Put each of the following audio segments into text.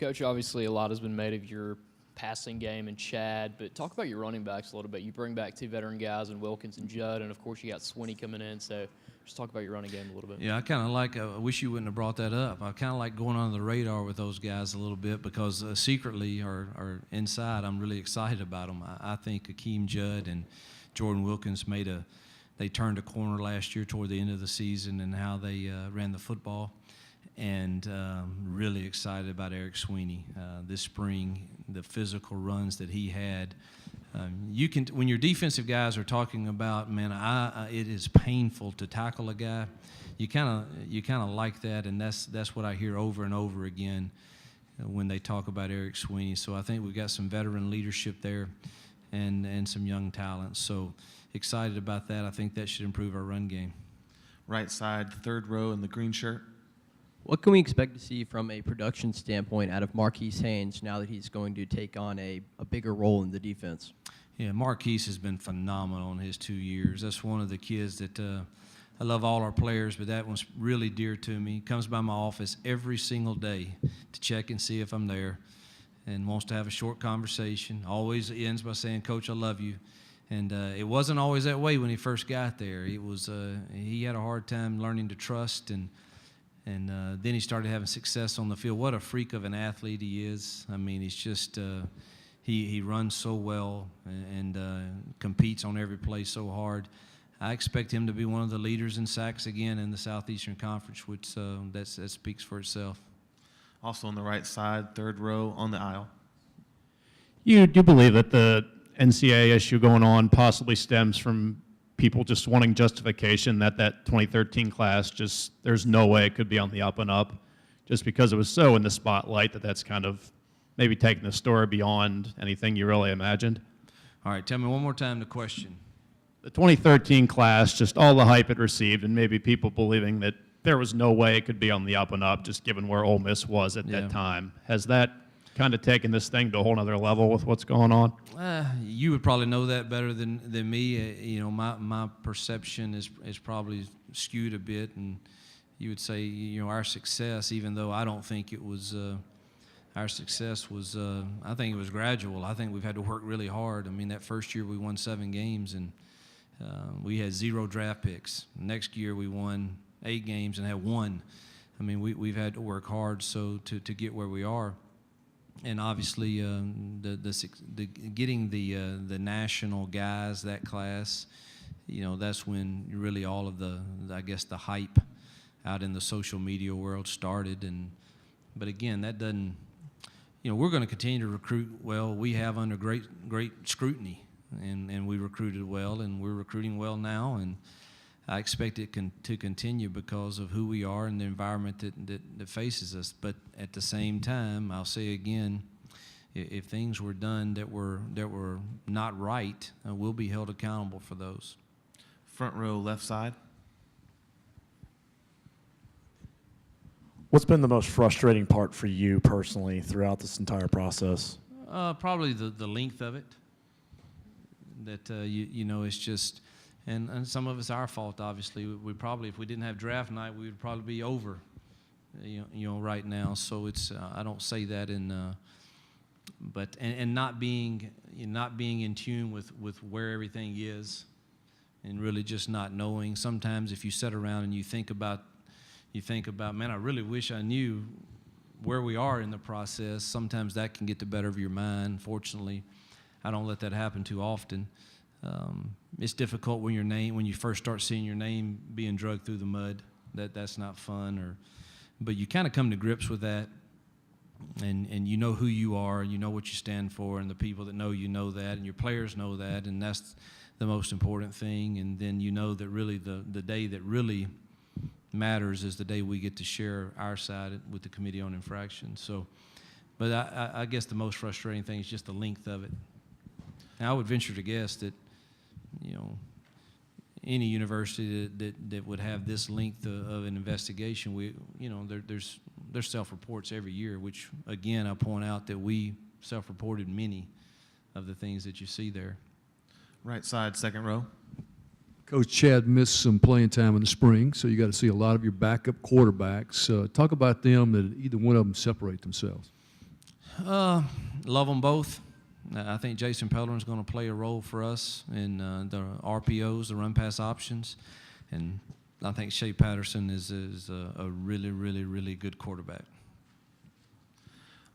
Coach, obviously a lot has been made of your passing game and Chad, but talk about your running backs a little bit. You bring back two veteran guys in Wilkins and Judd, and of course you got Swinney coming in, so just talk about your running game a little bit. Yeah, I kind of like, I wish you wouldn't have brought that up. I kind of like going under the radar with those guys a little bit because secretly or inside I'm really excited about them. I think Akeem Judd and Jordan Wilkins they turned a corner last year toward the end of the season and how they ran the football. And really excited about Eric Swinney this spring, the physical runs that he had. You can, when your defensive guys are talking about, man, it is painful to tackle a guy. You kind of like that, and that's what I hear over and over again when they talk about Eric Swinney. So I think we've got some veteran leadership there, and some young talent. So excited about that. I think that should improve our run game. Right side, third row in the green shirt. What can we expect to see from a production standpoint out of Marquise Haynes now that he's going to take on a bigger role in the defense? Yeah, Marquise has been phenomenal in his 2 years. That's one of the kids that I love all our players, but that one's really dear to me. He comes by my office every single day to check and see if I'm there and wants to have a short conversation. Always ends by saying, "Coach, I love you." And it wasn't always that way when he first got there. It was he had a hard time learning to trust, and then he started having success on the field. What a freak of an athlete he is. I mean, he's just he runs so well and competes on every play so hard. I expect him to be one of the leaders in sacks again in the Southeastern Conference, which that speaks for itself. Also on the right side, third row on the aisle. You do believe that the NCAA issue going on possibly stems from people just wanting justification that 2013 class there's no way it could be on the up and up just because it was so in the spotlight that's kind of maybe taking the story beyond anything you really imagined? All right, tell me one more time the question. The 2013 class, just all the hype it received and maybe people believing that there was no way it could be on the up and up just given where Ole Miss was at that time. Has that kind of taken this thing to a whole nother level with what's going on? You would probably know that better than me. You know, my perception is probably skewed a bit, and you would say, you know, our success, even though I don't think it was, our success was, I think it was gradual. I think we've had to work really hard. I mean, that first year we won 7 games, and we had 0 draft picks. Next year we won 8 games and had 1. I mean, we've had to work hard to get where we are. And obviously, getting the national guys, that class, you know, that's when really all of the hype out in the social media world started. But again, that doesn't, you know, we're going to continue to recruit well. We have under great scrutiny, and we recruited well, and we're recruiting well now, and I expect it to continue because of who we are and the environment that faces us. But at the same time, I'll say again, if things were done that were not right, we'll be held accountable for those. Front row, left side. What's been the most frustrating part for you personally throughout this entire process? Probably the length of it. That you know, it's just. And some of it's our fault, obviously. We probably, if we didn't have draft night, we would probably be over, you know, right now. So it's, I don't say that but not being in tune with where everything is, and really just not knowing. Sometimes if you sit around and you think about, man, I really wish I knew where we are in the process. Sometimes that can get the better of your mind. Fortunately, I don't let that happen too often. It's difficult when you first start seeing your name being dragged through the mud. That's not fun. But you kind of come to grips with that, and you know who you are, and you know what you stand for, and the people that know you know that, and your players know that, and that's the most important thing. And then you know that really the day that really matters is the day we get to share our side with the Committee on Infractions. So, but I guess the most frustrating thing is just the length of it. Now, I would venture to guess that, you know, any university that would have this length of an investigation, there's self-reports every year, which, again, I point out that we self-reported many of the things that you see there. Right side, second row. Coach Chad missed some playing time in the spring, so you got to see a lot of your backup quarterbacks. Talk about them, that either one of them separate themselves. Love them both. I think Jason Pellerin's going to play a role for us in the RPOs, the run pass options, and I think Shea Patterson is a really, really, really good quarterback.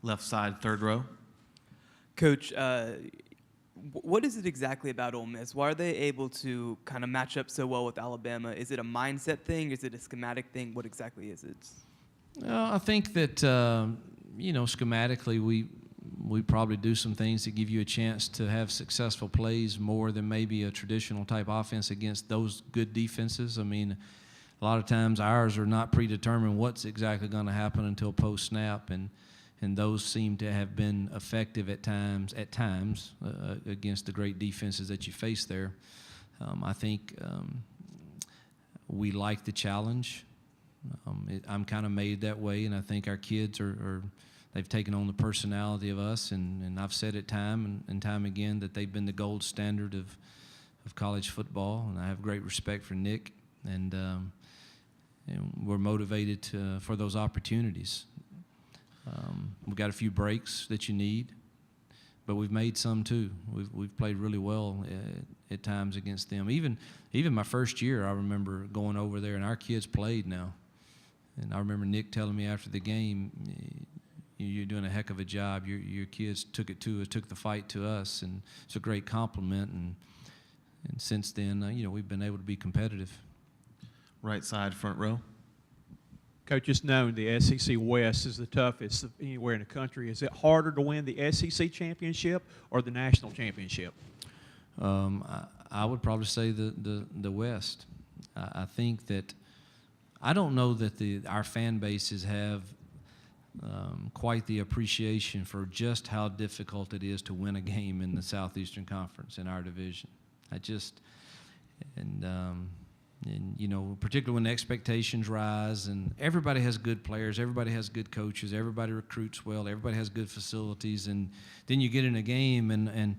Left side, third row. Coach, what is it exactly about Ole Miss? Why are they able to kind of match up so well with Alabama? Is it a mindset thing? Is it a schematic thing? What exactly is it? I think that schematically we probably do some things that give you a chance to have successful plays more than maybe a traditional type offense against those good defenses. I mean, a lot of times ours are not predetermined what's exactly going to happen until post snap, and those seem to have been effective at times against the great defenses that you face there. I think we like the challenge. I'm kind of made that way, and I think our kids they've taken on the personality of us, and I've said it time and time again that they've been the gold standard of college football, and I have great respect for Nick, and we're motivated for those opportunities. We've got a few breaks that you need, but we've made some too. We've played really well at times against them. Even my first year, I remember going over there, and our kids played now. And I remember Nick telling me after the game, "You're doing a heck of a job. Your kids took the fight to us," and it's a great compliment. And since then, we've been able to be competitive. Right side, front row. Coach, it's known the SEC West is the toughest anywhere in the country. Is it harder to win the SEC championship or the national championship? I would probably say the West. I think that I don't know that our fan bases have quite the appreciation for just how difficult it is to win a game in the Southeastern Conference in our division. Particularly when the expectations rise, and everybody has good players, everybody has good coaches, everybody recruits well, everybody has good facilities, and then you get in a game and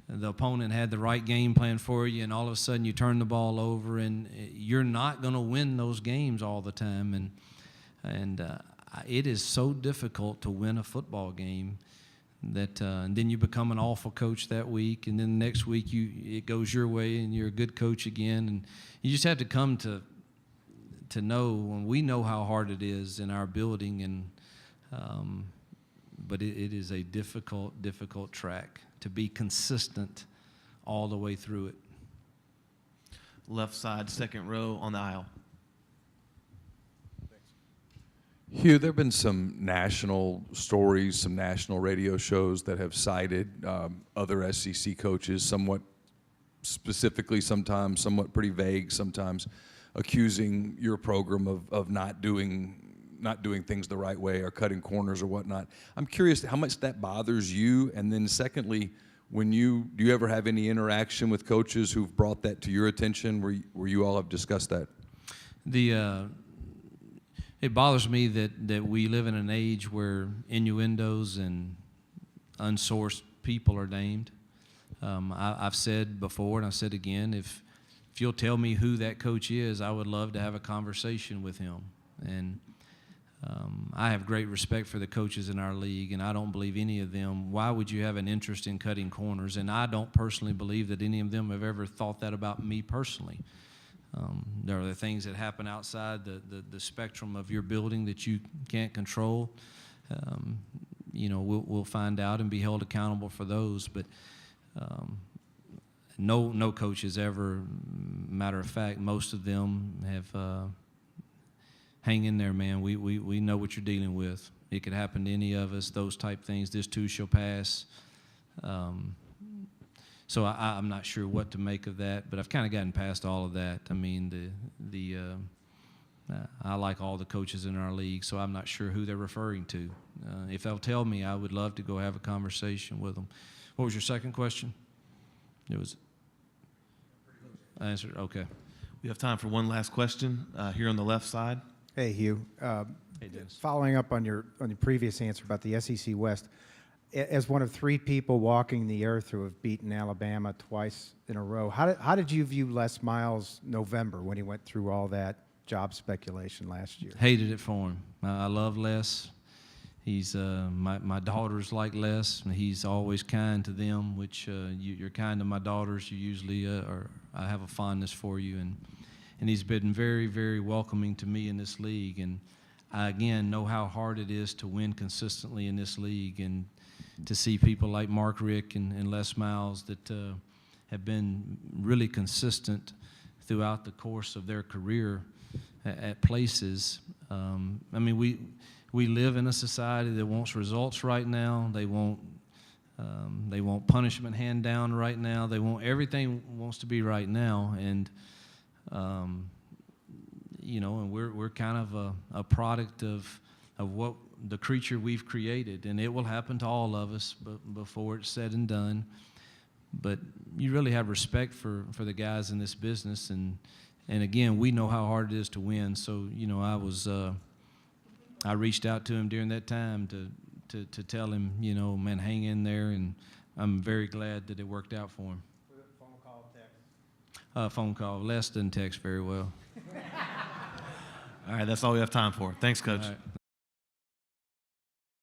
the opponent had the right game plan for you, and all of a sudden you turn the ball over, and you're not going to win those games all the time, and it is so difficult to win a football game that and then you become an awful coach that week, and then the next week it goes your way and you're a good coach again, and you just have to come to know, and we know how hard it is in our building, and but it is a difficult track to be consistent all the way through it. Left side, second row on the aisle. Hugh, there have been some national stories, some national radio shows that have cited other SEC coaches, somewhat specifically sometimes, somewhat pretty vague sometimes, accusing your program of not doing things the right way or cutting corners or whatnot. I'm curious how much that bothers you, and then secondly, do you ever have any interaction with coaches who've brought that to your attention where you all have discussed that? It bothers me that we live in an age where innuendos and unsourced people are named. I've said before, and I've said again, if you'll tell me who that coach is, I would love to have a conversation with him. And I have great respect for the coaches in our league, and I don't believe any of them. Why would you have an interest in cutting corners? And I don't personally believe that any of them have ever thought that about me personally. There are the things that happen outside the spectrum of your building that you can't control. We'll find out and be held accountable for those. But no coach has ever. Matter of fact, most of them have. Hang in there, man. We know what you're dealing with. It could happen to any of us. Those type things. This too shall pass. So I'm not sure what to make of that, but I've kind of gotten past all of that. I mean, I like all the coaches in our league, so I'm not sure who they're referring to. If they'll tell me, I would love to go have a conversation with them. What was your second question? It was answered. Okay. We have time for one last question here on the left side. Hey, Hugh. Hey, Dennis. Following up on your previous answer about the SEC West, as one of three people walking the earth who have beaten Alabama twice in a row, how did you view Les Miles' November when he went through all that job speculation last year? Hated it for him. I love Les. He's my daughters like Les, and he's always kind to them, which you're kind to my daughters. You usually I have a fondness for you, and he's been very, very welcoming to me in this league. And I, again, know how hard it is to win consistently in this league, and to see people like Mark Rick and Les Miles that have been really consistent throughout the course of their career at places. I mean, we live in a society that wants results right now. They want punishment hand down right now. They want everything wants to be right now, and you know, and we're kind of a product of what the creature we've created, and it will happen to all of us, but before it's said and done. But you really have respect for the guys in this business, and again, we know how hard it is to win. So, you know, I reached out to him during that time to tell him, you know, man, hang in there, and I'm very glad that it worked out for him. Phone call, text? Phone call. Les doesn't text very well. All right, that's all we have time for. Thanks, Coach. All right.